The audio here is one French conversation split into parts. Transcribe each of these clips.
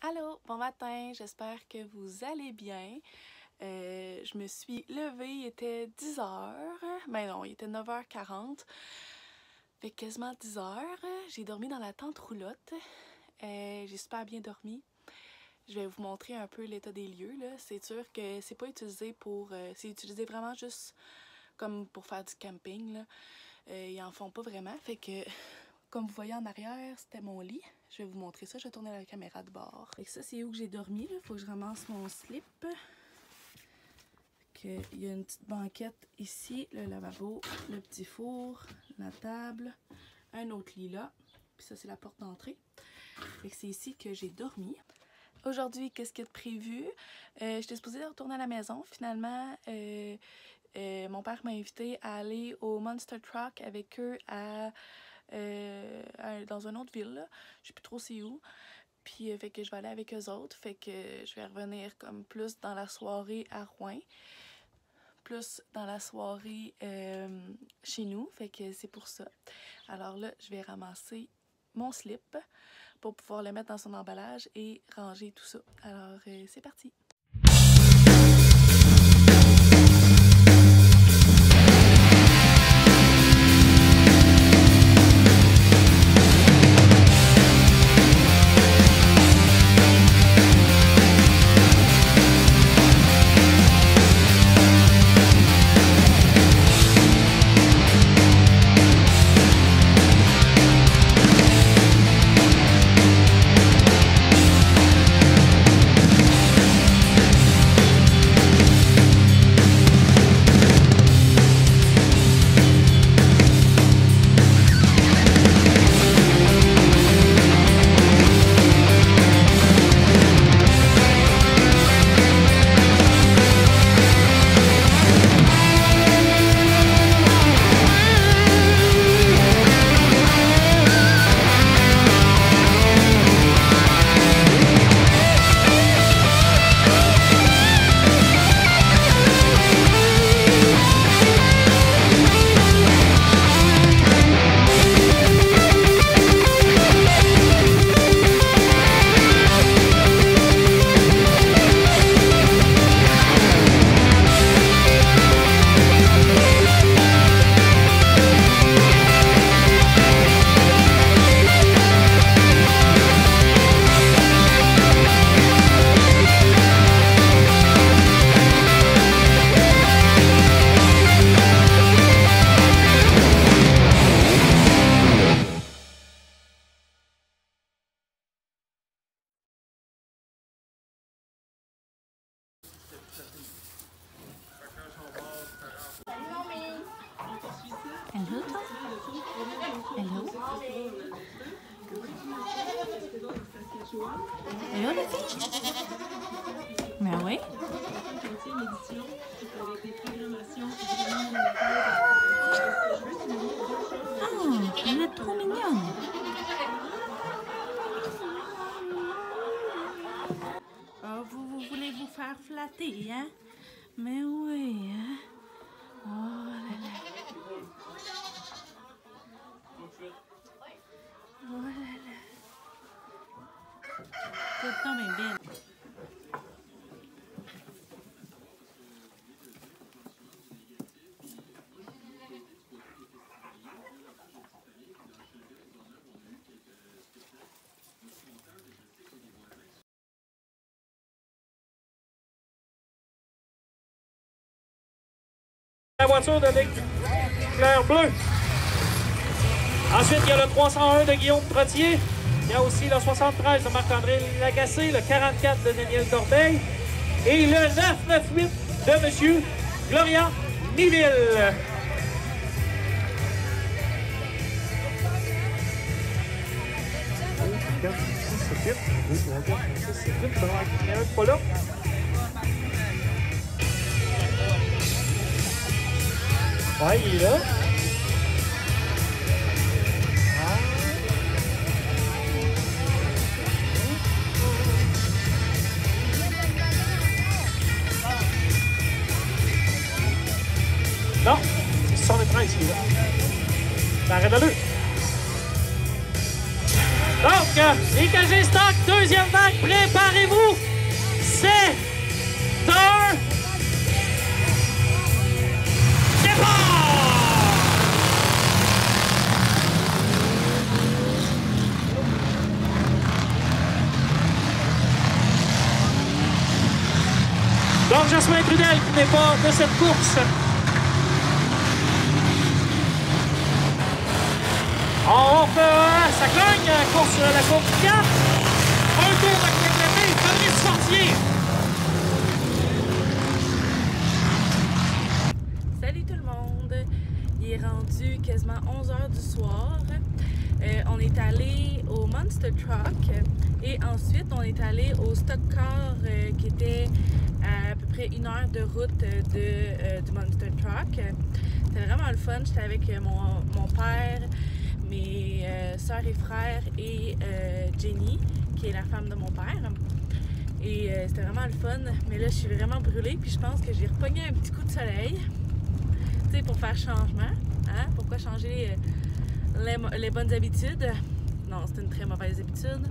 Allô, bon matin, j'espère que vous allez bien. Je me suis levée, il était 10h, mais non, il était 9h40, fait quasiment 10h. J'ai dormi dans la tente roulotte, j'ai super bien dormi. Je vais vous montrer un peu l'état des lieux, là. C'est sûr que c'est pas utilisé pour... c'est utilisé vraiment juste comme pour faire du camping, là. Ils en font pas vraiment, fait que... Comme vous voyez en arrière, c'était mon lit. Je vais vous montrer ça. Je vais tourner la caméra de bord. Fait que ça, c'est où que j'ai dormi. Il faut que je ramasse mon slip. Il y a une petite banquette ici, le lavabo, le petit four, la table, un autre lit là. Puis ça, c'est la porte d'entrée. Fait que c'est ici que j'ai dormi. Aujourd'hui, qu'est-ce qu'il y a de prévu? J'étais supposée retourner à la maison. Finalement, mon père m'a invité à aller au Monster Truck avec eux dans une autre ville, là. Je sais plus trop c'est où. Puis fait que je vais aller avec eux autres. Fait que je vais revenir comme plus dans la soirée à Rouen. Plus dans la soirée chez nous. Fait que c'est pour ça. Alors là, je vais ramasser mon slip pour pouvoir le mettre dans son emballage et ranger tout ça. Alors c'est parti! Hello, toi? Hello? Hello, les filles? Ben oui. Oh, vous êtes trop mignonne. Oh, vous voulez vous faire flatter, hein? Mais oui, hein? Oh là là. Oh là là. Tout le temps bien belle. La voiture de l'éclair bleu. Ensuite, il y a le 301 de Guillaume Trottier. Il y a aussi le 73 de Marc-André Lagacé, le 44 de Daniel Corbeil et le 998 de M. Gloria Niville. Il y en a un pas là. Ouais, il est là. Non, c'est 73 qui est là. Arrête de deux. Donc, les KG Stock, deuxième vague, prépare. Jasmin Trudel qui n'est pas de cette course. On fait ça cogne, course sur la courbe 4. Un tour à compléter, Fabrice Fortier. Salut tout le monde! Il est rendu quasiment 11h du soir. On est allé au Monster Truck et ensuite on est allé au Stock Car qui était à peu près 1 heure de route du Monster Truck. C'était vraiment le fun. J'étais avec mon père, mes soeurs et frères et Jenny, qui est la femme de mon père. Et c'était vraiment le fun. Mais là, je suis vraiment brûlée puis je pense que j'ai repogné un petit coup de soleil. Tu sais, pour faire changement. Hein? Pourquoi changer les bonnes habitudes? Non, c'est une très mauvaise habitude.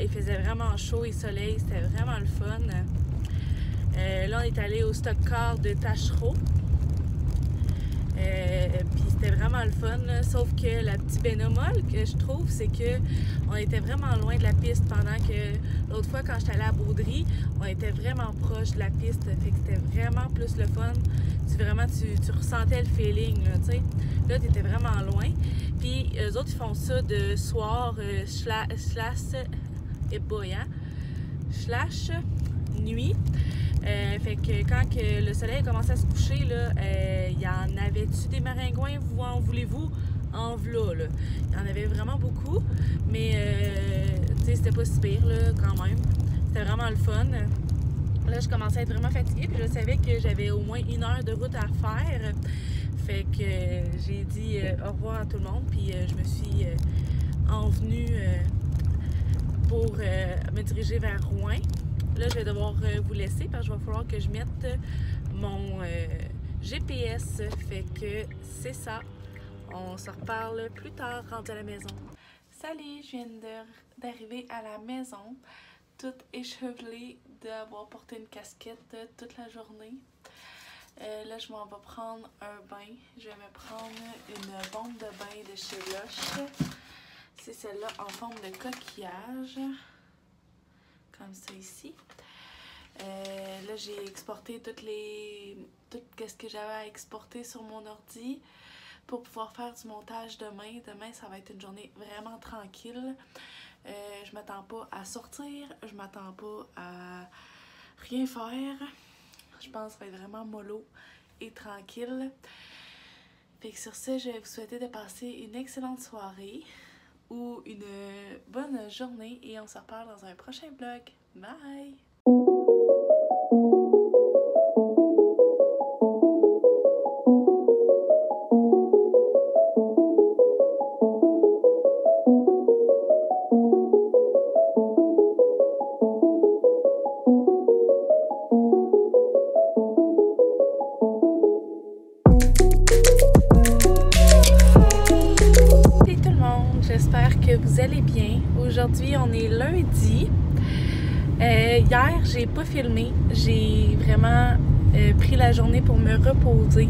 Il faisait vraiment chaud et soleil. C'était vraiment le fun. Là, on est allé au Stock Car de Taschereau. Puis c'était vraiment le fun, là. Sauf que la petite bénomole que je trouve, c'est que on était vraiment loin de la piste pendant que l'autre fois quand j'étais allée à Baudry, on était vraiment proche de la piste, fait que c'était vraiment plus le fun. Tu ressentais le feeling, là, tu sais. Là, t'étais vraiment loin. Puis eux autres, ils font ça de soir slash nuit. Fait que quand que le soleil a commencé à se coucher, là, il y en avait-tu des maringouins, vous en voulez-vous? En v'là, là. Il y en avait vraiment beaucoup, mais tu sais, c'était pas si pire, là, quand même. C'était vraiment le fun. Là, je commençais à être vraiment fatiguée, puis je savais que j'avais au moins 1 heure de route à faire. Fait que j'ai dit au revoir à tout le monde, puis je me suis envenue pour me diriger vers Rouen. Là, je vais devoir vous laisser parce qu'il va falloir que je mette mon GPS. Fait que c'est ça. On se reparle plus tard, rendu à la maison. Salut, je viens d'arriver à la maison, toute échevelée d'avoir porté une casquette toute la journée. Là, je m'en vais prendre un bain. Je vais me prendre une bombe de bain de chez Lush. C'est celle-là en forme de coquillage. Comme ça ici. Là, j'ai exporté tout ce que j'avais à exporter sur mon ordi pour pouvoir faire du montage demain. Demain, ça va être une journée vraiment tranquille. Je m'attends pas à sortir, je m'attends pas à rien faire. Je pense que ça va être vraiment mollo et tranquille. Fait que sur ce, je vais vous souhaiter de passer une excellente soirée ou une bonne journée et on se reparle dans un prochain vlog. Bye! J'espère que vous allez bien. Aujourd'hui, on est lundi. Hier, j'ai pas filmé. J'ai vraiment pris la journée pour me reposer.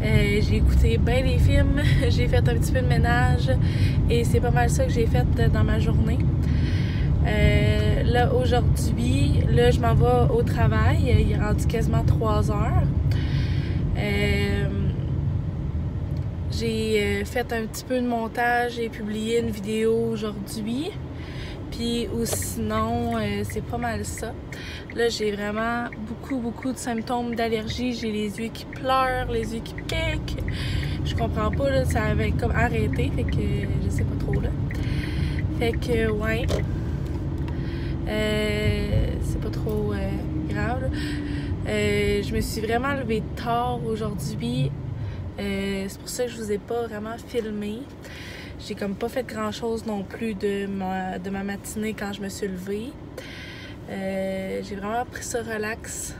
J'ai écouté bien des films, j'ai fait un petit peu de ménage et c'est pas mal ça que j'ai fait dans ma journée. Là, aujourd'hui, là, je m'en vais au travail. Il est rendu quasiment 3 heures. J'ai fait un petit peu de montage, j'ai publié une vidéo aujourd'hui, puis ou sinon c'est pas mal ça. Là j'ai vraiment beaucoup de symptômes d'allergie, j'ai les yeux qui pleurent, les yeux qui piquent, je comprends pas, là, ça avait comme arrêté, fait que je sais pas trop là. Fait que ouais, c'est pas trop grave là. Je me suis vraiment levée tard aujourd'hui. C'est pour ça que je vous ai pas vraiment filmé. J'ai comme pas fait grand chose non plus de ma matinée quand je me suis levée. J'ai vraiment pris ça relax.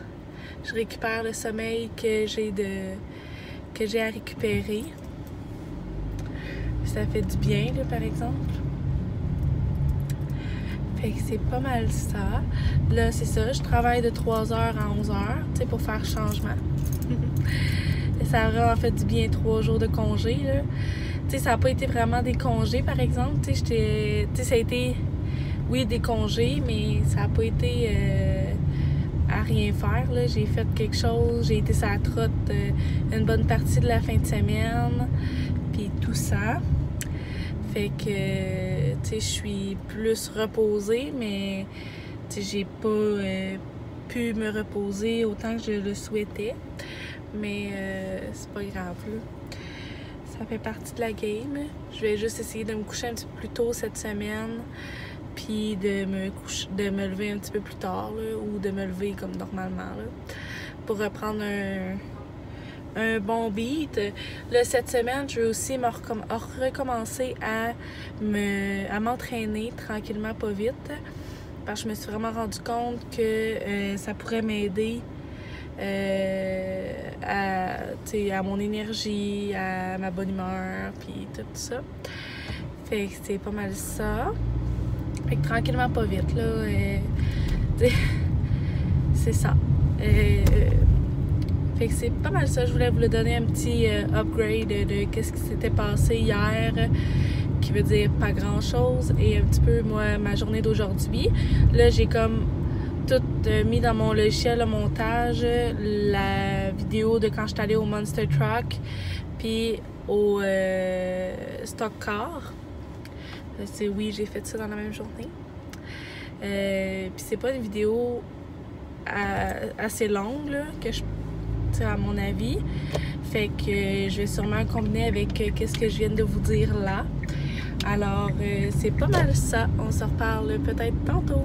Je récupère le sommeil que j'ai à récupérer. Ça fait du bien là, par exemple. Fait que c'est pas mal ça. Là c'est ça, je travaille de 3h à 11h, tu sais, pour faire changement. Ça a vraiment fait du bien 3 jours de congé, là. Tu sais, ça n'a pas été vraiment des congés, par exemple. Tu sais, ça a été, oui, des congés, mais ça n'a pas été à rien faire, là. J'ai fait quelque chose, j'ai été sur la trotte une bonne partie de la fin de semaine, puis tout ça. Fait que, tu sais, je suis plus reposée, mais, tu sais, j'ai pas pu me reposer autant que je le souhaitais. Mais c'est pas grave, là. Ça fait partie de la game. Je vais juste essayer de me coucher un petit peu plus tôt cette semaine, puis de me lever un petit peu plus tard, là, ou de me lever comme normalement, là, pour reprendre un bon beat. Là, cette semaine, je vais aussi recommencer à m'entraîner tranquillement, pas vite, parce que je me suis vraiment rendu compte que ça pourrait m'aider à mon énergie, à ma bonne humeur, puis tout ça. Fait que c'est pas mal ça. Fait que tranquillement, pas vite, là. C'est ça. Fait que c'est pas mal ça. Je voulais vous le donner un petit upgrade de qu'est-ce qui s'était passé hier, qui veut dire pas grand-chose, et un petit peu, moi, ma journée d'aujourd'hui. Là, j'ai comme tout mis dans mon logiciel de montage, la vidéo de quand je suis allée au Monster Truck, puis au Stock Car. Oui, j'ai fait ça dans la même journée. Puis c'est pas une vidéo assez longue, là, à mon avis. Fait que je vais sûrement combiner avec qu'est-ce que je viens de vous dire là. Alors, c'est pas mal ça. On se reparle peut-être tantôt.